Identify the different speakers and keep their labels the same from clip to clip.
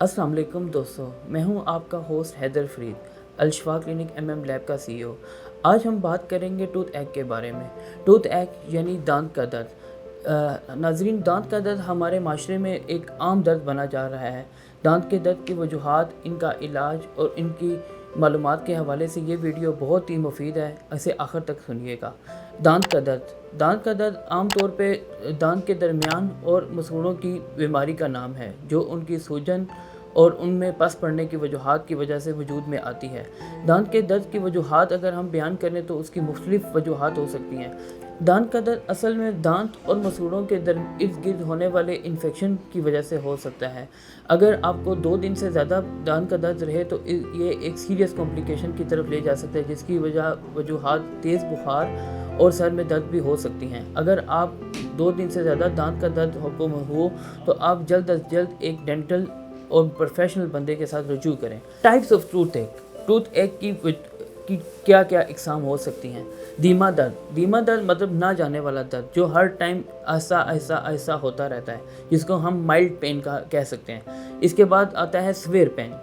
Speaker 1: अस्सलाम वालेकुम दोस्तों, मैं हूं आपका host Haider Farid, Al-Shifa clinic MM lab का सीईओ। आज हम बात करेंगे टूथ एक के बारे में। टूथ एक यानी दांत का दर्द। नाज़रीन, दांत का दर्द हमारे माशरे में एक आम दर्द बना जा रहा है। दांत के दर्द की वजूहात, इनका इलाज और इनकी मालूमात के हवाले से ये वीडियो बहुत ही मुफीद है, इसे आखिर तक सुनिएगा। दांत का दर्द आम तौर पे दांत के दरमियान और मसूड़ों की बीमारी का नाम है, जो उनकी सूजन और उनमें पस पड़ने की वजूहात की वजह से वजूद में आती है। दांत के दर्द की वजूहात अगर हम बयान करें तो उसकी मुख्तलिफ वजूहात हो सकती हैं। दांत का दर्द असल में दांत और मसूड़ों के इर्द गिर्द होने वाले इन्फेक्शन की वजह से हो सकता है। अगर आपको 2 दिन से ज़्यादा दांत का दर्द रहे तो ये एक सीरियस कॉम्प्लिकेशन की तरफ ले जा सकता है, जिसकी वजूहात तेज़ बुखार और सर में दर्द भी हो सकती हैं। अगर आप 2 दिन से ज़्यादा दांत का दर्द हो तो आप जल्द अज जल्द एक डेंटल और प्रोफेशनल बंदे के साथ रजू करें। टाइप्स ऑफ टूथ एक की क्या क्या इकसाम हो सकती हैं। धीमा दर्द मतलब ना जाने वाला दर्द, जो हर टाइम ऐसा होता रहता है, जिसको हम माइल्ड पेन का कह सकते हैं। इसके बाद आता है सवेयर पेन,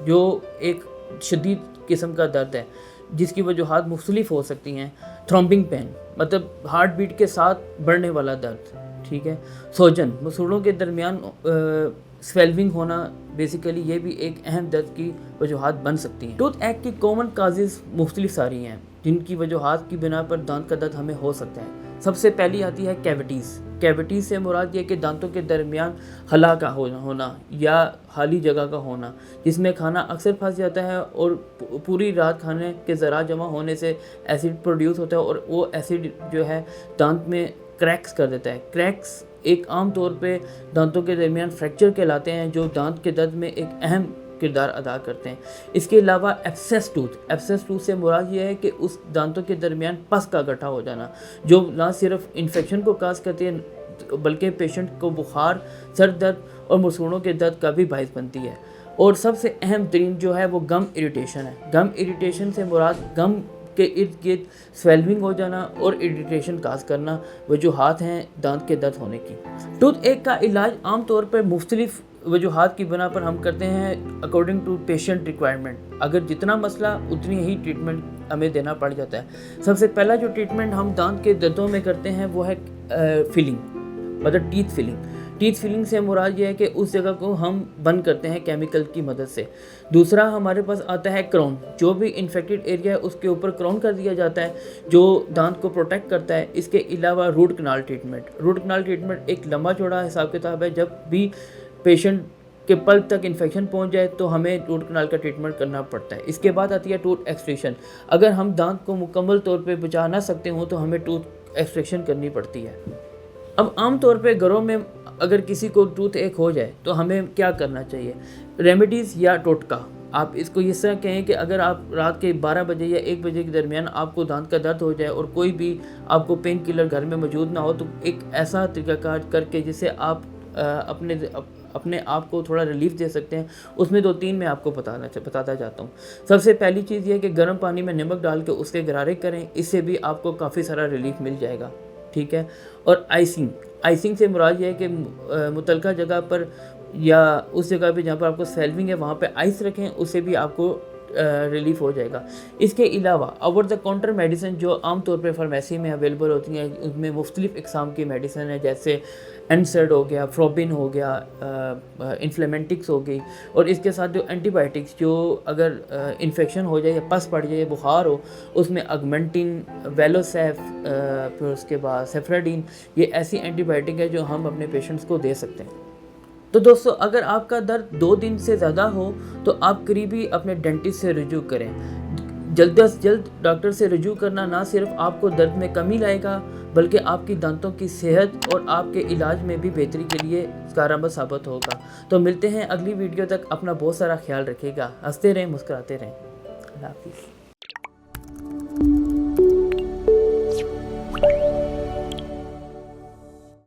Speaker 1: जो एक शदीद किस्म का दर्द है, जिसकी वजूहात मुख्तलिफ हो सकती हैं। थ्रॉम्बिंग पेन मतलब हार्ट बीट के साथ बढ़ने वाला दर्द, ठीक है। सोजन, मसूड़ों के दरमियान स्वेल्विंग होना, बेसिकली ये भी एक अहम दर्द की वजूहात बन सकती हैं। टूथ एक की कॉमन काजेज़ मुख्तलिफ सारी हैं, जिनकी वजूहात की बिना पर दांत का दर्द हमें हो सकता है। सबसे पहली आती है कैविटीज़ से मुराद ये कि दांतों के दरमियान खला का होना या खाली जगह का होना, जिसमें खाना अक्सर फंस जाता है और पूरी रात खाने के ज़रा जमा होने से एसिड प्रोड्यूस होता है और वो एसिड जो है दांत में क्रैक्स कर देता है। क्रैक्स एक आम तौर पे दांतों के दरमियान फ्रैक्चर कहलाते हैं, जो दांत के दर्द में एक अहम किरदार अदा करते हैं। इसके अलावा एब्सेस टूथ से मुराद ये है कि उस दांतों के दरमियान पस का गड्ढा हो जाना, जो ना सिर्फ इन्फेक्शन को काज करती है बल्कि पेशेंट को बुखार, सर दर्द और मसूड़ों के दर्द का भी बाइस बनती है। और सबसे अहम तरीन जो है वो गम इरिटेशन है। गम इरिटेशन से मुराद गम के इर्द गिर्द स्वेल्विंग हो जाना और इरिटेशन काज करना वजूहात हैं दांत के दर्द होने की। टूथ एक का इलाज आम तौर पर मुख्तलिफ वजूहात की बिना पर हम करते हैं अकॉर्डिंग टू पेशेंट रिक्वायरमेंट। अगर जितना मसला उतनी ही ट्रीटमेंट हमें देना पड़ जाता है। सबसे पहला जो ट्रीटमेंट हम दांत के दर्दों में करते हैं वो है फिलिंग, मतलब टीथ फिलिंग से मुराद ये है कि उस जगह को हम बंद करते हैं केमिकल की मदद से। दूसरा हमारे पास आता है क्राउन, जो भी इन्फेक्टेड एरिया है उसके ऊपर क्राउन कर दिया जाता है, जो दांत को प्रोटेक्ट करता है। इसके अलावा रूट कनाल ट्रीटमेंट एक लंबा चौड़ा हिसाब किताब है। जब भी पेशेंट के पल्प तक इन्फेक्शन पहुंच जाए तो हमें रूट कनाल का ट्रीटमेंट करना पड़ता है। इसके बाद आती है टूथ एक्सट्रैक्शन। अगर हम दांत को मुकम्मल तौर पे बचा ना सकते हो तो हमें टूथ एक्सट्रैक्शन करनी पड़ती है। अब आम तौर पे घरों में अगर किसी को टूथ एक हो जाए तो हमें क्या करना चाहिए। रेमेडीज़ या टोटका, आप इसको इस तरह कहें कि अगर आप रात के 12 बजे या 1 बजे के दरमियान आपको दांत का दर्द हो जाए और कोई भी आपको पेन किलर घर में मौजूद ना हो, तो एक ऐसा तरीक़ाकार करके जिससे आप अपने आप को थोड़ा रिलीफ दे सकते हैं, उसमें 2-3 मैं आपको बताता जाता हूँ। सबसे पहली चीज़ ये है कि गर्म पानी में नमक डाल के उसके गरारे करें, इससे भी आपको काफ़ी सारा रिलीफ मिल जाएगा, ठीक है। और आइसिंग से मुराद ये है कि मुतलका जगह पर या उस जगह पे जहाँ पर आपको स्वेल्विंग है वहाँ पे आइस रखें, उससे भी आपको रिलीफ हो जाएगा। इसके अलावा ओवर द काउंटर मेडिसिन जो आम तौर पे फार्मेसी में अवेलेबल होती हैं, उनमें मुख्तलिफ इकसाम की मेडिसिन है, जैसे एनसेड हो गया, फ्रोबिन हो गया, इन्फ्लेमेंटिक्स हो गई, और इसके साथ जो एंटीबायोटिक्स, जो अगर इन्फेक्शन हो जाए या पस पड़ जाए, बुखार हो, उसमें अगमेंटिन, वेलोसेफ, फिर उसके बाद सेफ्राडीन, ये ऐसी एंटीबायोटिक है जो हम अपने पेशेंट्स को दे सकते हैं। तो दोस्तों, अगर आपका दर्द 2 दिन से ज़्यादा हो तो आप करीबी अपने डेंटिस्ट से रजू करें। जल्द से जल्द डॉक्टर से रजू करना ना सिर्फ आपको दर्द में कमी लाएगा बल्कि आपकी दांतों की सेहत और आपके इलाज में भी बेहतरी के लिए कारगर साबित होगा। तो मिलते हैं अगली वीडियो तक। अपना बहुत सारा ख्याल रखिएगा, हंसते रहें, मुस्कुराते रहें। अल्लाह हाफिज़।